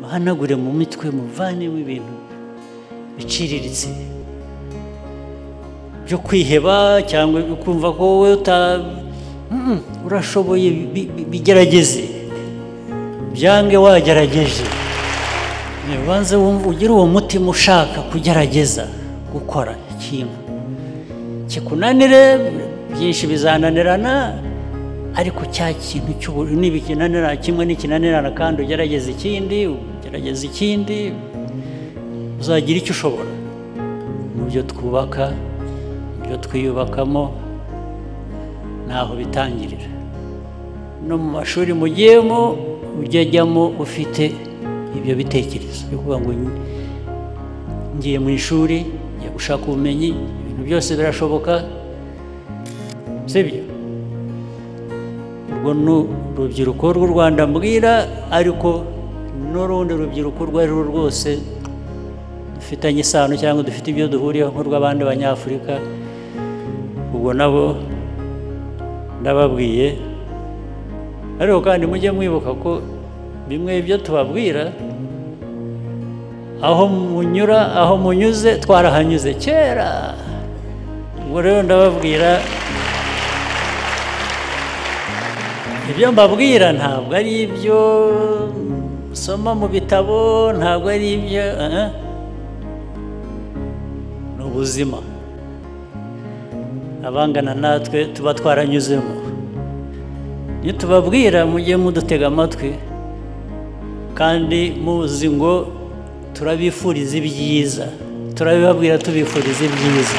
muhanagure mu mitwe muvanemo ibintu biciriritse byo kwiheba cyangwa kumva ko wowe urashoboye bigerageze byange wagerageje ubanze ugire uwo mutima ushaka kugerageza gukora ikintu kikunanire byinshi bizananirana ariko cya kintu nibikinanira kimwe n'ikinanirana kandi ugerageza ikindi uzagira icyo ushobora mu byo twubaka ibyo twiyubakamo naho bitangirira no mu mashuri mugiyemo ujyamo ufite ibyo bitekerezo byo kuvuga ngo ngiye mu ishuri ngiye gushaka ubumenyi ibintu byose birashoboka sibyo urwo ni urubyiruko rw'u Rwanda mbwira ariko n'urundi rubyiruko urwo ari rwo rwose dufitanye isano cyangwa dufite ibyo duhuriyeho nk'urw'abandi banyafurika ubwo nabo ndababwiye ariko kandi mujye mwibuka ko bimwe ibyo tubabwira aho munyura aho munyuze twarahanyuze kera ubwo rero ndababwira ibyo mbabwira ntabwo ari ibyo usoma mu bitabo ntabwo ari ibyo ni ubuzima abangana natwe tuba twaranyuzemo iyo tubabwira mujye mudutega amatwi kandi muzi ngo turabifuriza ibyiza turabibabwira tubifuriza ibyiza